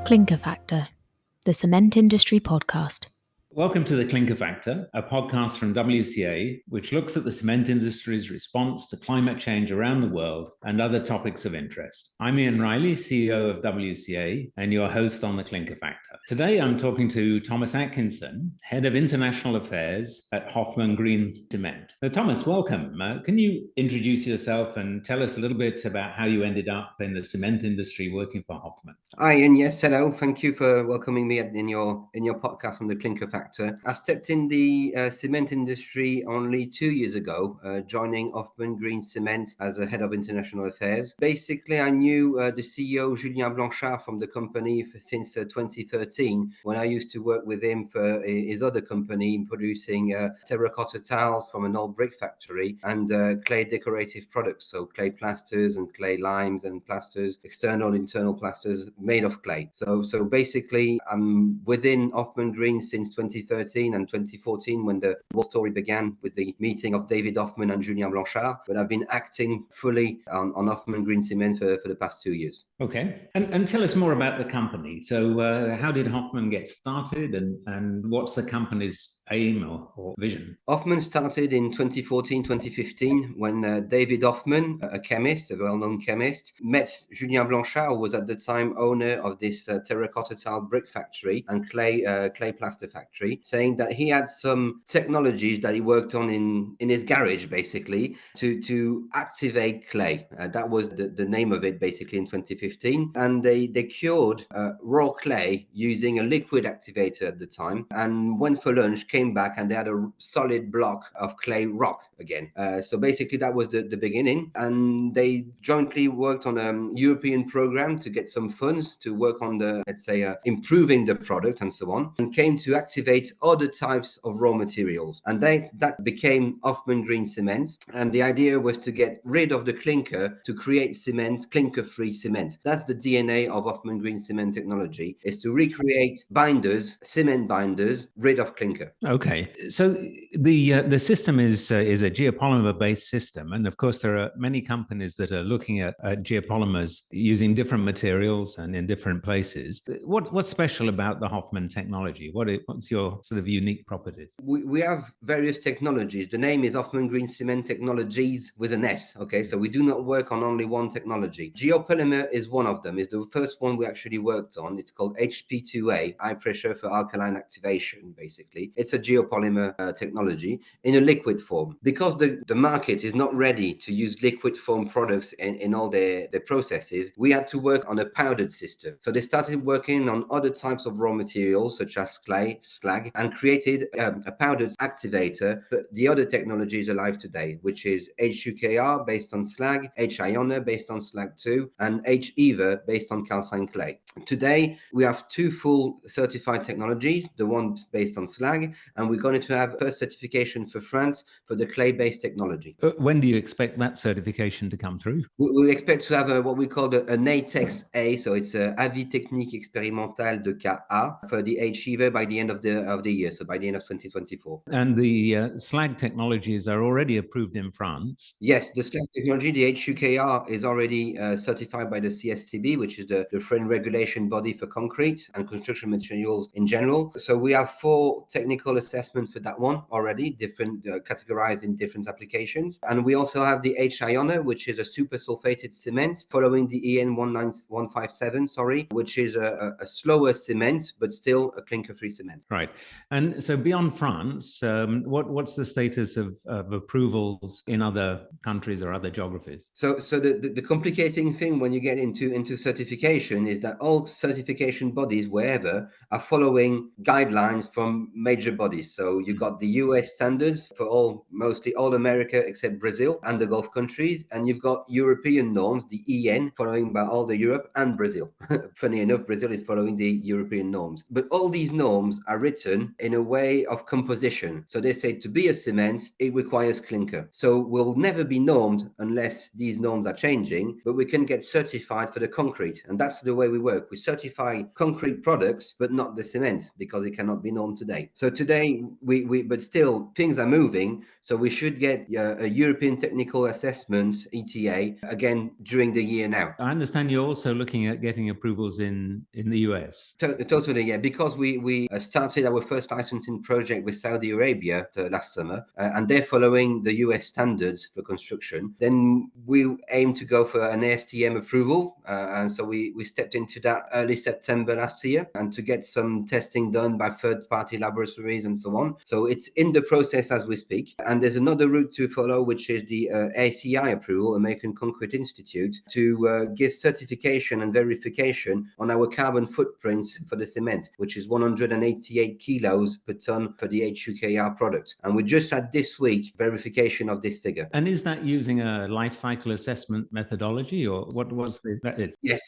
Clinker Factor, the cement industry podcast. Welcome to the Clinker Factor, a podcast from WCA, which looks at the cement industry's response to climate change around the world and other topics of interest. I'm Ian Riley, CEO of WCA, and your host on the Clinker Factor. Today, I'm talking to Thomas Atkinson, Head of International Affairs at Hoffmann Green Cement. Thomas, welcome. Can you introduce yourself and tell us a little bit about how you ended up in the cement industry working for Hoffmann? Hi, Ian. Yes, hello. Thank you for welcoming me in your podcast on the Clinker Factor. I stepped in the cement industry only 2 years ago, joining Hoffmann Green Cement as a head of international affairs. Basically, I knew the CEO Julien Blanchard from the company since 2013, when I used to work with him for his other company producing terracotta tiles from an old brick factory and clay decorative products, so clay plasters and clay limes and plasters, external, internal plasters made of clay. So basically, I'm within Hoffmann Green since 2013 and 2014 when the whole story began with the meeting of David Hoffmann and Julien Blanchard. But I've been acting fully on Hoffmann Green Cement for the past 2 years. Okay. And tell us more about the company. So how did Hoffmann get started and what's the company's aim or vision? Hoffmann started in 2014, 2015 when David Hoffmann, a chemist, a well-known chemist, met Julien Blanchard, who was at the time owner of this terracotta tile brick factory and clay plaster factory, saying that he had some technologies that he worked on in his garage, basically, to activate clay. That was the name of it, basically, in 2015. And they cured raw clay using a liquid activator at the time, and went for lunch, came back, and they had a solid block of clay rock again. So basically, that was the beginning. And they jointly worked on a European program to get some funds to work on the, let's say, improving the product and so on, and came to activate other types of raw materials. And that became Hoffmann Green Cement. And the idea was to get rid of the clinker to create cement, clinker-free cement. That's the DNA of Hoffmann Green Cement technology, is to recreate binders, cement binders, rid of clinker. Okay. So the system is a geopolymer-based system. And of course, there are many companies that are looking at geopolymers using different materials and in different places. What's special about the Hoffmann technology? What's your sort of unique properties? We have various technologies. The name is Hoffmann Green Cement Technologies with an S. Okay, so we do not work on only one technology. Geopolymer is one of them. It's the first one we actually worked on. It's called HP2A, high pressure for alkaline activation, basically. It's a geopolymer technology in a liquid form. Because the market is not ready to use liquid form products in all their processes, we had to work on a powdered system. So they started working on other types of raw materials such as clay, slag, and created a powdered activator. But the other technology is alive today, which is HUKR based on slag, H-Ioner based on slag 2, and H-Ether based on calcined clay. Today, we have two full certified technologies, the one based on slag, and we're going to have first certification for France for the clay-based technology. When do you expect that certification to come through? We expect to have what we call an ATEX A, so it's a Avis Technique Expérimental de Cas A for the H-Ether by the end of the year, so by the end of 2024. And the slag technologies are already approved in France. Yes, the slag technology, the HUKR, is already certified by the CSTB, which is the French regulation body for concrete and construction materials in general. So we have 4 technical assessments for that one already, different categorized in different applications. And we also have the H-Ioner, which is a super sulfated cement, following the EN 157, which is a slower cement, but still a clinker-free cement. Right. And so beyond France, what's the status of approvals in other countries or other geographies? So the complicating thing when you get into certification is that all certification bodies, wherever, are following guidelines from major bodies. So you got the US standards for mostly all America except Brazil and the Gulf countries, and you've got European norms, the EN, following by all the Europe and Brazil. Funny enough, Brazil is following the European norms. But all these norms are written in a way of composition. So they say to be a cement, it requires clinker. So we'll never be normed unless these norms are changing, but we can get certified for the concrete. And that's the way we work. We certify concrete products, but not the cement, because it cannot be normed today. So today, but still things are moving. So we we should get a European Technical Assessment, ETA, again during the year now. I understand you're also looking at getting approvals in the US. Totally, yeah. Because we started our first licensing project with Saudi Arabia last summer, and they're following the US standards for construction. Then we aim to go for an ASTM approval, and so we stepped into that early September last year, and to get some testing done by third-party laboratories and so on. So it's in the process as we speak. And there's another route to follow, which is the ACI approval, American Concrete Institute, to give certification and verification on our carbon footprint for the cement, which is 188 kilos per ton for the HUKR product. And we just had this week verification of this figure. And is that using a life cycle assessment methodology, or what was that is? Yes,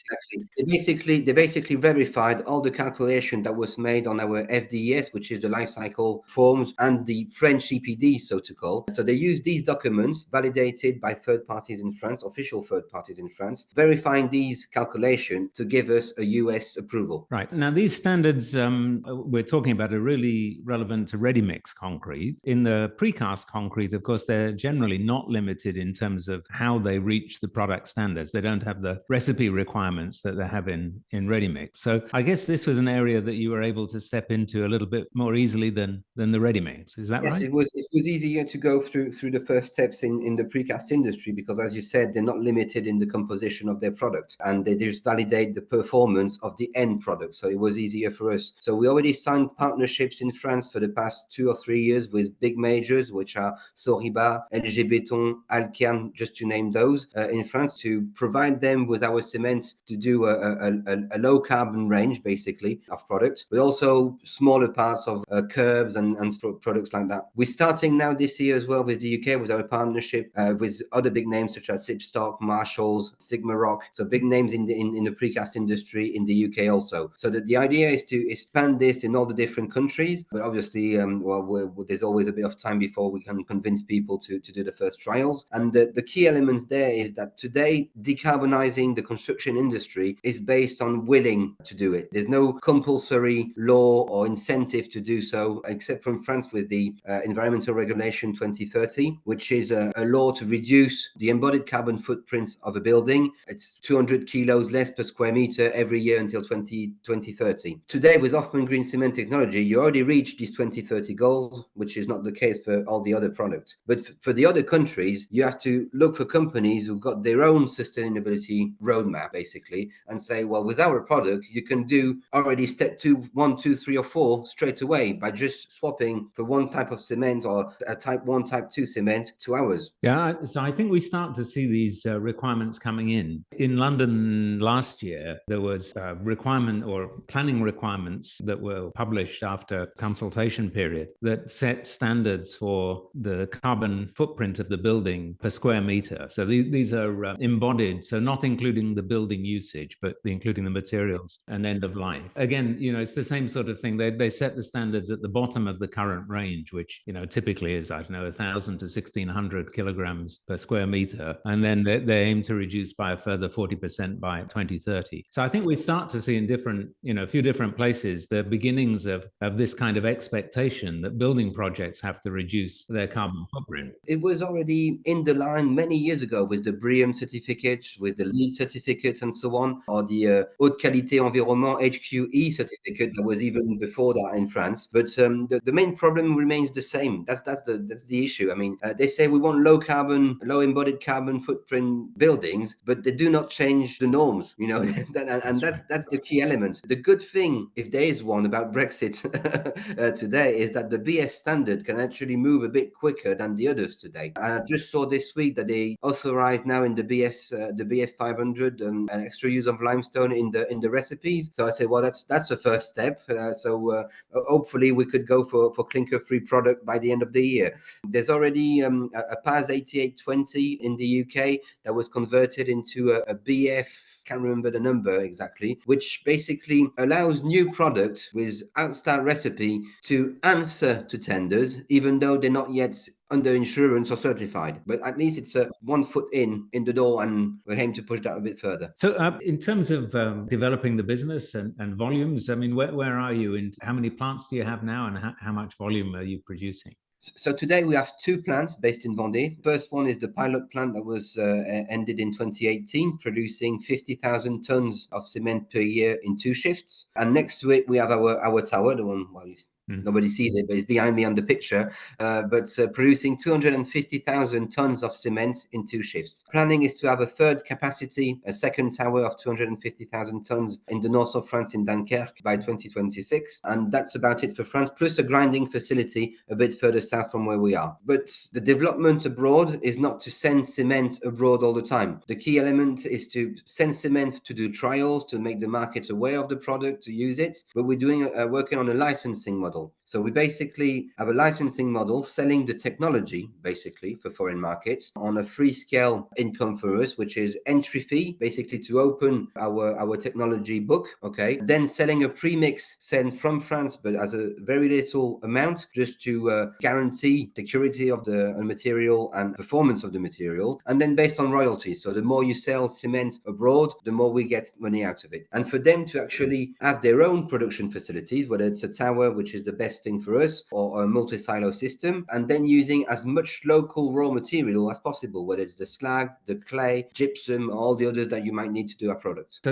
exactly. They basically verified all the calculation that was made on our FDES, which is the life cycle forms, and the French EPD, so to call. So they use these documents validated by third parties in France, official third parties in France, verifying these calculations to give us a US approval. Right. Now, these standards we're talking about are really relevant to ready-mix concrete. In the precast concrete, of course, they're generally not limited in terms of how they reach the product standards. They don't have the recipe requirements that they have in ready-mix. So I guess this was an area that you were able to step into a little bit more easily than the ready-mix. Is that right? Yes, it was easier to go through the first steps in the precast industry, because, as you said, they're not limited in the composition of their product, and they just validate the performance of the end product. So it was easier for us. So we already signed partnerships in France for the past 2 or 3 years with big majors, which are Soriba, LG Béton, Alkern, just to name those, in France, to provide them with our cement to do a low carbon range, basically, of product, but also smaller parts of curbs and products like that. We're starting now this year as well with the UK with our partnership with other big names such as Sipstock, Marshalls, Sigma Rock. So big names in the precast industry in the UK also. So the idea is to expand this in all the different countries, but obviously, there's always a bit of time before we can convince people to do the first trials. And the key elements there is that today decarbonizing the construction industry is based on willing to do it. There's no compulsory law or incentive to do so, except from France with the Environmental Regulation 2030, which is a law to reduce the embodied carbon footprint of a building. It's 200 kilos less per square meter every year until 2030. Today, with Hoffmann Green Cement technology, you already reached these 2030 goals, which is not the case for all the other products. But for the other countries, you have to look for companies who've got their own sustainability roadmap, basically, and say, well, with our product, you can do already step 2, 1, 2, 3, or 4 straight away by just swapping for one type of cement or a type 1, type 2 cement to ours. Yeah, so I think we start to see these requirements coming in. In London last year, there was a requirement or planning requirements that were published after consultation period that set standards for the carbon footprint of the building per square meter. So these are embodied, so not including the building usage, but including the materials and end of life. Again, it's the same sort of thing. They set the standards at the bottom of the current range, which typically is, 1,000 to 1,600 kilograms per square meter, and then they aim to reduce by a further 40% by 2030. So I think we start to see in a few different places the beginnings of this kind of expectation that building projects have to reduce their carbon footprint. It was already in the line many years ago with the BREEAM certificate, with the LEED certificates and so on, or the Haute Qualité Environnement HQE certificate that was even before that in France. But the main problem remains the same. That's the issue. I mean, they say we want low embodied carbon footprint buildings, but they do not change the norms, and that's the key element. The good thing, if there is one, about Brexit today is that the BS standard can actually move a bit quicker than the others today. And I just saw this week that they authorized now in the BS 500 an extra use of limestone in the recipes. So I say, well, that's a first step. So hopefully we could go for clinker-free product by the end of the year. There's already a PAS 8820 in the UK that was converted into a BF, can't remember the number exactly, which basically allows new product with outstanding recipe to answer to tenders, even though they're not yet under insurance or certified. But at least it's 1 foot in the door, and we aim to push that a bit further. So in terms of developing the business and volumes, I mean, where are you, and how many plants do you have now, and how much volume are you producing? So today we have two plants based in Vendée. First one is the pilot plant that was ended in 2018, producing 50,000 tons of cement per year in 2 shifts. And next to it, we have our tower, the one, nobody sees it, but it's behind me on the picture, producing 250,000 tons of cement in 2 shifts. Planning is to have a third capacity, a second tower of 250,000 tons in the north of France in Dunkirk by 2026. And that's about it for France, plus a grinding facility a bit further south from where we are. But the development abroad is not to send cement abroad all the time. The key element is to send cement to do trials, to make the market aware of the product, to use it. But we're working on a licensing model. So we basically have a licensing model selling the technology basically for foreign markets on a free scale income for us, which is entry fee, basically to open our technology book. Okay. Then selling a premix sent from France, but as a very little amount, just to guarantee security of the material and performance of the material. And then based on royalties. So the more you sell cement abroad, the more we get money out of it. And for them to actually have their own production facilities, whether it's a tower, which is the best thing for us, or a multi-silo system, and then using as much local raw material as possible, whether it's the slag, the clay, gypsum, all the others that you might need to do our product. So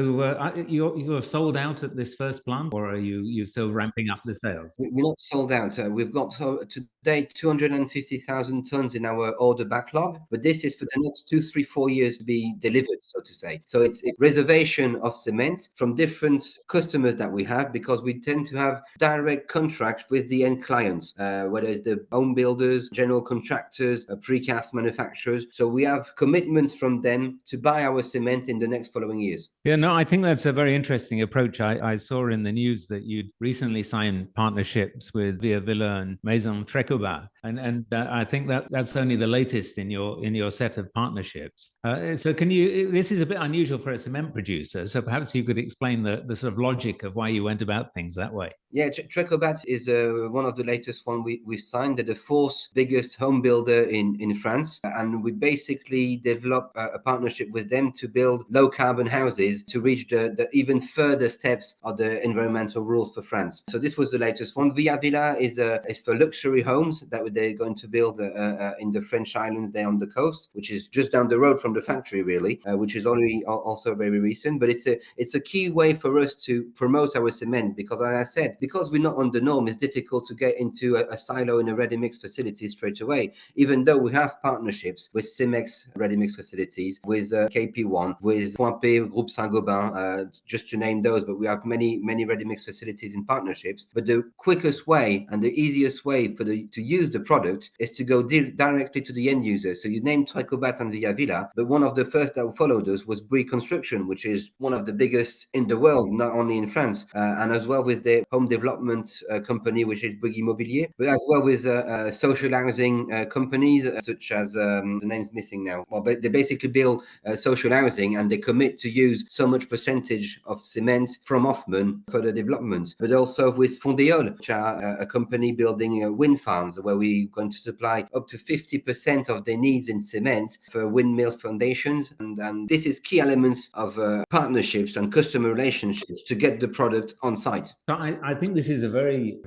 you have sold out at this first plant, or are you still ramping up the sales? We're not sold out. We've got today 250,000 tons in our order backlog, but this is for the next 2, 3, 4 years to be delivered, so to say. So it's reservation of cement from different customers that we have, because we tend to have direct contract with the end clients, whether it's the home builders, general contractors, precast manufacturers. So we have commitments from them to buy our cement in the next following years. Yeah, no, I think that's a very interesting approach. I saw in the news that you'd recently signed partnerships with Via Villa and Maison Trecobat, and I think that's only the latest in your set of partnerships. So this is a bit unusual for a cement producer, so perhaps you could explain the sort of logic of why you went about things that way. Yeah, Trecobat is one of the latest one we've signed. They're the 4th biggest home builder in France. And we basically developed a partnership with them to build low carbon houses to reach the even further steps of the environmental rules for France. So this was the latest one. Via Villa is for luxury homes that they're going to build in the French islands there on the coast, which is just down the road from the factory, really, which is already also very recent. But it's a key way for us to promote our cement, because as I said, because we're not on the norm, it's difficult to get into a silo in a ready-mix facility straight away, even though we have partnerships with Cemex ready-mix facilities, with KP1, with Point P, Groupe Saint-Gobain, just to name those, but we have many ready-mix facilities in partnerships. But the quickest way and the easiest way to use the product is to go directly to the end user. So you named Trecobat and Via Villa, but one of the first that followed us was Bouygues Construction, which is one of the biggest in the world, not only in France, and as well with the home development company, which is Bouygues Immobilier, but as well with social housing companies such as the name's missing now. Well, but they basically build social housing, and they commit to use so much percentage of cement from Hoffmann for the development. But also with Fondeol, which are a company building wind farms, where we're going to supply up to 50% of their needs in cement for windmills foundations. And this is key elements of partnerships and customer relationships to get the product on site. So I think this is a very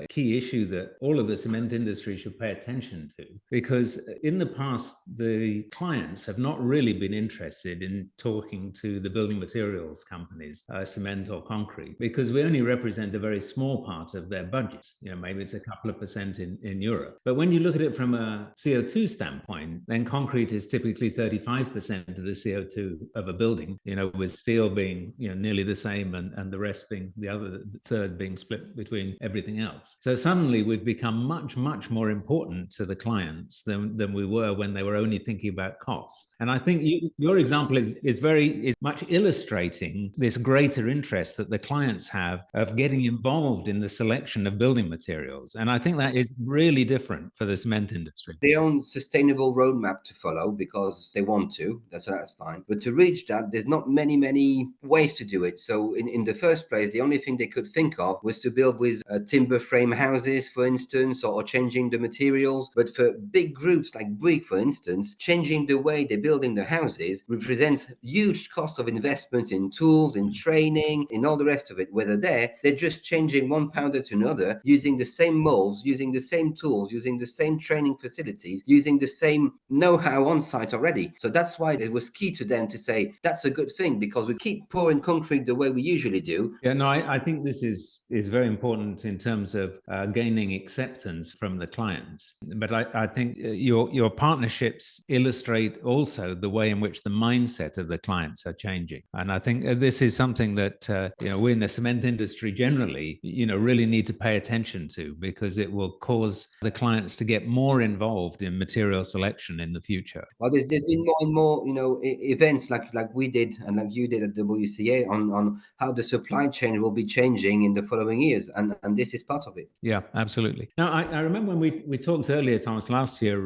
key issue that all of the cement industry should pay attention to, because in the past, the clients have not really been interested in talking to the building materials companies, cement or concrete, because we only represent a very small part of their budgets. Maybe it's a couple of percent in Europe. But when you look at it from a CO2 standpoint, then concrete is typically 35% of the CO2 of a building, with steel being nearly the same, and the rest being the other third being split between everything else. So suddenly we've become much more important to the clients than we were when they were only thinking about cost. And I think your example is much illustrating this greater interest that the clients have of getting involved in the selection of building materials. And I think that is really different for the cement industry. Their own sustainable roadmap to follow, because they want to, that's fine. But to reach that, there's not many ways to do it. So in the first place, the only thing they could think of was to build with timber frame houses, for instance, or changing the materials. But for big groups like Bouygues, for instance, changing the way they're building the houses represents huge cost of investment in tools, in training, in all the rest of it. Whether they're just changing one powder to another, using the same molds, using the same tools, using the same training facilities, using the same know-how on site already. So that's why it was key to them to say that's a good thing, because we keep pouring concrete the way we usually do. Yeah, no, I think this is very important in terms of gaining acceptance from the clients. But I think your partnerships illustrate also the way in which the mindset of the clients are changing. And I think this is something that we in the cement industry generally, really need to pay attention to, because it will cause the clients to get more involved in material selection in the future. Well, there's been more and more, events like we did and like you did at WCA on how the supply chain will be changing in the following years, and this is part of it. Yeah, absolutely. Now, I remember when we talked earlier, Thomas, last year,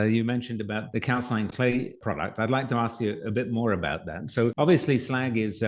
you mentioned about the calcined clay product. I'd like to ask you a bit more about that. So obviously slag is,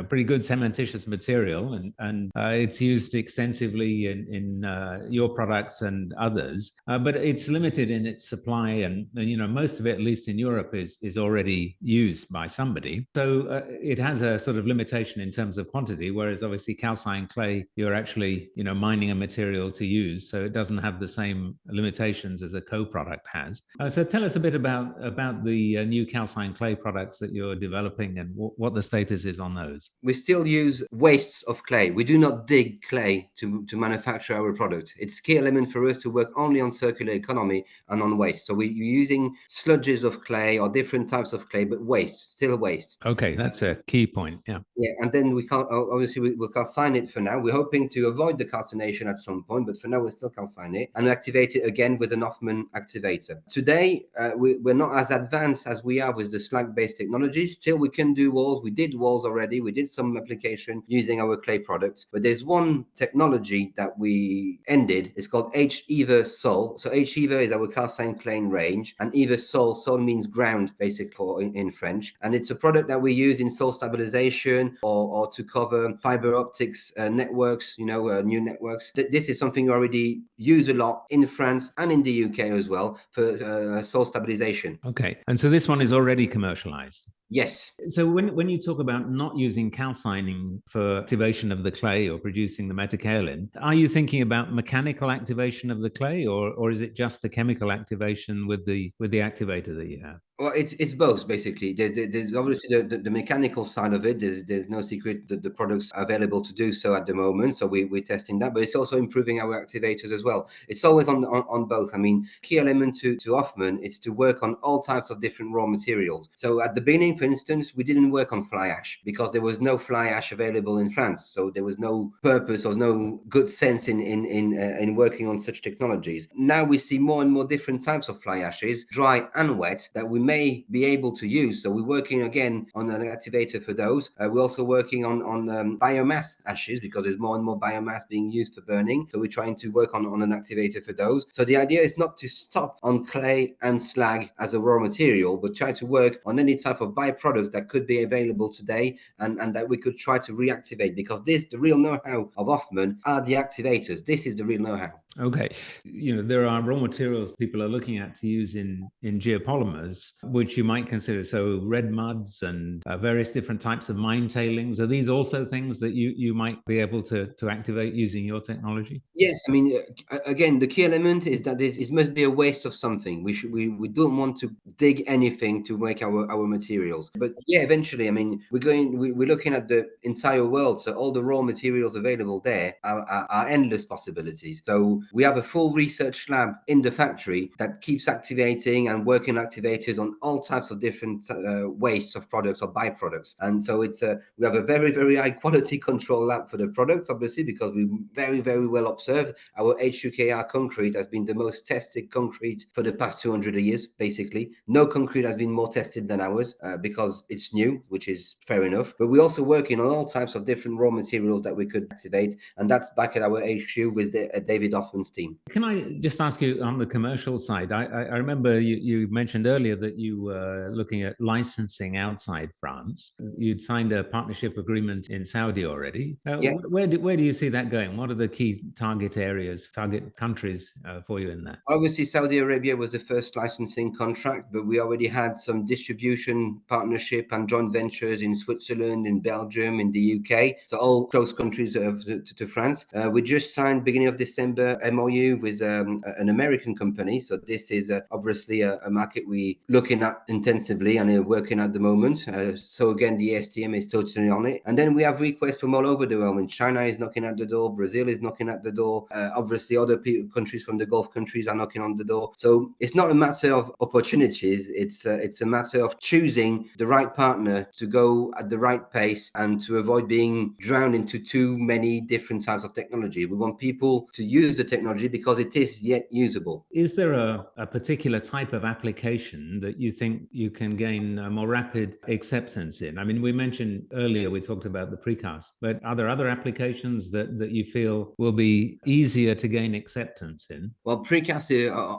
pretty good cementitious material, and it's used extensively in your products and others, but it's limited in its supply, and most of it, at least in Europe, is already used by somebody. So it has a sort of limitation in terms of quantity, whereas obviously calcined clay, you're actually, mining a material to use, so it doesn't have the same limitations as a co-product has. So tell us a bit about the new calcined clay products that you're developing and what the status is on those. We still use wastes of clay. We do not dig clay to manufacture our product. It's a key element for us to work only on circular economy and on waste. So we're using sludges of clay or different types of clay, but waste, still waste. Okay, that's a key point. Yeah. Yeah, and then we can't, obviously we'll calcine it for now. We're hoping to avoid the calcination at some point, but for now we're still calcine it and activate it again with an Hoffmann activator. Today, we're not as advanced as we are with the slag-based technologies. Still, we can do walls. We did walls already. We did some application using our clay products, but there's one technology that we ended. It's called H-Ever Sol. So H-Ever is our calcined clay range, and Ever Sol, Sol means ground, basically in French. And it's a product that we use in soil stabilization, or to cover fiber optics networks, new networks. This is something we already use a lot in France and in the UK as well for soil stabilization. Okay, and so this one is already commercialized. Yes. So when you talk about not using calcining for activation of the clay or producing the metakaolin, are you thinking about mechanical activation of the clay, or is it just the chemical activation with the activator that you have? Well, it's both basically. There's obviously the mechanical side of it. There's no secret that the products are available to do so at the moment. So we're testing that, but it's also improving our activators as well. It's always on both. I mean, key element to Hoffmann is to work on all types of different raw materials. So at the beginning, for instance, we didn't work on fly ash because there was no fly ash available in France. So there was no purpose or no good sense in working on such technologies. Now we see more and more different types of fly ashes, dry and wet, that we may be able to use. So we're working again on an activator for those. We're also working on biomass ashes because there's more and more biomass being used for burning. So we're trying to work on an activator for those. So the idea is not to stop on clay and slag as a raw material, but try to work on any type of byproducts that could be available today and that we could try to reactivate, because the real know-how of Hoffmann are the activators. This is the real know-how. Okay. There are raw materials people are looking at to use in geopolymers, which you might consider. So red muds and various different types of mine tailings. Are these also things that you might be able to activate using your technology? Yes, I mean, again, the key element is that it must be a waste of something. We don't want to dig anything to make our materials. But yeah, eventually, I mean, we're looking at the entire world, so all the raw materials available there are endless possibilities. So we have a full research lab in the factory that keeps activating and working activators on all types of different wastes of products or byproducts. And so we have a very, very high quality control lab for the products, obviously, because we very, very well observed. Our HUKR concrete has been the most tested concrete for the past 200 years, basically. No concrete has been more tested than ours because it's new, which is fair enough. But we're also working on all types of different raw materials that we could activate. And that's back at our HQ with David Hoffmann's team. Can I just ask you on the commercial side? I remember you mentioned earlier that that you were looking at licensing outside France. You'd signed a partnership agreement in Saudi already. Yeah. Where do you see that going? What are the key target areas, target countries for you in that? Obviously, Saudi Arabia was the first licensing contract, but we already had some distribution partnership and joint ventures in Switzerland, in Belgium, in the UK. So all close countries to France. We just signed beginning of December MOU with an American company. So this is obviously a market we looking at intensively and working at the moment. So again, the ASTM is totally on it. And then we have requests from all over the world. I mean, China is knocking at the door, Brazil is knocking at the door. Obviously, other countries from the Gulf countries are knocking on the door. So it's not a matter of opportunities. It's a matter of choosing the right partner to go at the right pace and to avoid being drowned into too many different types of technology. We want people to use the technology because it is yet usable. Is there a particular type of application that you think you can gain a more rapid acceptance in? I mean, we mentioned earlier, we talked about the precast, but are there other applications that you feel will be easier to gain acceptance in? Well, precast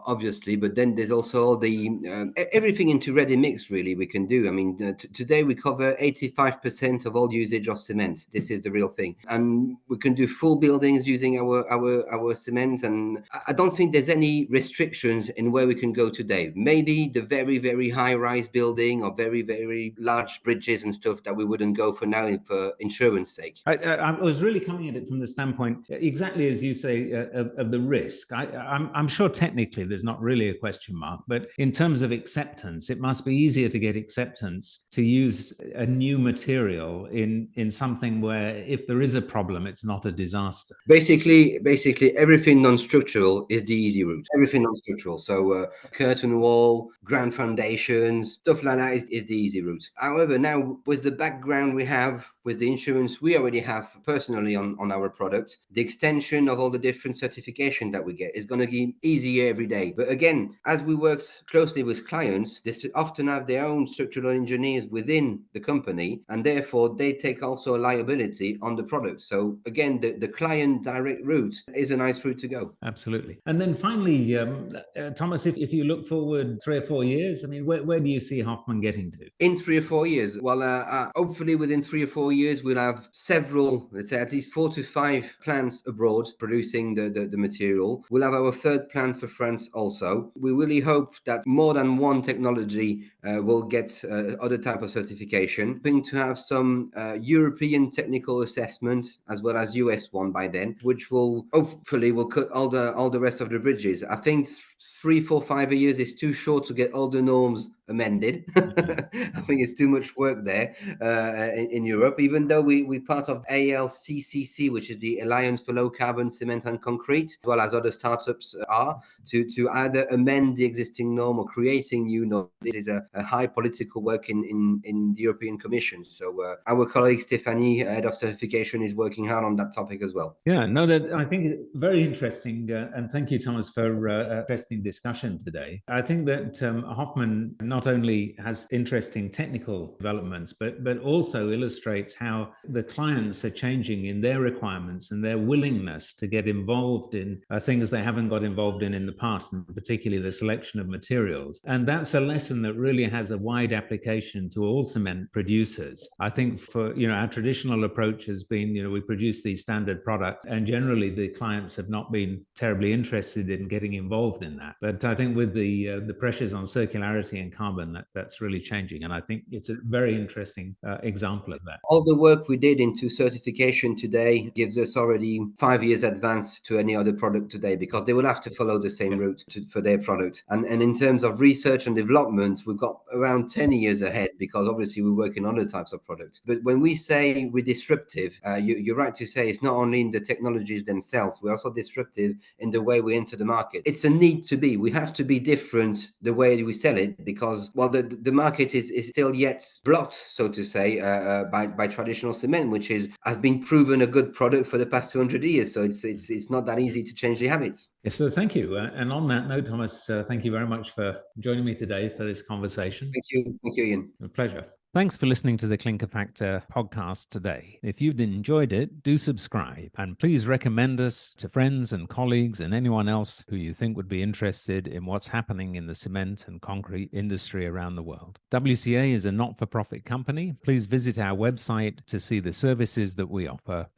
obviously, but then there's also the everything into ready mix. Really, we can do. I mean, today we cover 85% of all usage of cement. This is the real thing, and we can do full buildings using our cement. And I don't think there's any restrictions in where we can go today. Maybe the very high rise building or very large bridges and stuff that we wouldn't go for now for insurance sake. I was really coming at it from the standpoint, exactly as you say, of the risk. I'm sure technically there's not really a question mark, but in terms of acceptance, it must be easier to get acceptance to use a new material in something where if there is a problem, it's not a disaster. Basically, everything non-structural is the easy route. Everything non-structural. So curtain wall, ground foundations, stuff like that is the easy route. However, now with the background we have, with the insurance we already have personally on our product, the extension of all the different certification that we get is going to be easier every day. But again, as we worked closely with clients, they often have their own structural engineers within the company, and therefore they take also a liability on the product. So again, the client direct route is a nice route to go. Absolutely. And then finally, Thomas, if you look forward 3 or 4 years, I mean, where do you see Hoffmann getting to? In 3 or 4 years, well, hopefully within 3 or 4 years, we'll have several, let's say at least 4 to 5 plants abroad producing the material. We'll have our third plant for France also. We really hope that more than one technology will get other type of certification. We're going to have some European technical assessment as well as US one by then, which will hopefully will cut all the rest of the bridges. I think 3, 4, 5 years is too short to get all the norms amended. I think it's too much work there in Europe, even though we're part of ALCCC, which is the Alliance for Low Carbon Cement and Concrete, as well as other startups are, to either amend the existing norm or creating new norms. This is a high political work in the European Commission. So our colleague Stephanie, head of certification, is working hard on that topic as well. Yeah, no, that I think it's very interesting. And thank you, Thomas, for interesting discussion today. I think that Hoffmann not only has interesting technical developments, but also illustrates how the clients are changing in their requirements and their willingness to get involved in things they haven't got involved in the past, and particularly the selection of materials. And that's a lesson that really has a wide application to all cement producers. I think for, our traditional approach has been, we produce these standard products, and generally the clients have not been terribly interested in getting involved in that. But I think with the pressures on circularity and carbon, that's really changing. And I think it's a very interesting example of that. All the work we did into certification today gives us already 5 years advance to any other product today, because they will have to follow the same route for their product. And in terms of research and development, we've got around 10 years ahead, because obviously we work in other types of products. But when we say we're disruptive, you're right to say it's not only in the technologies themselves, we're also disruptive in the way we enter the market. It's a need to be. We have to be different the way we sell it, because the market is still yet blocked, so to say, by traditional cement, which has been proven a good product for the past 200 years. So it's not that easy to change the habits. Yes, so thank you. And on that note, Thomas, thank you very much for joining me today for this conversation. Thank you, Ian. A pleasure. Thanks for listening to the Clinker Factor podcast today. If you've enjoyed it, do subscribe and please recommend us to friends and colleagues and anyone else who you think would be interested in what's happening in the cement and concrete industry around the world. WCA is a not-for-profit company. Please visit our website to see the services that we offer.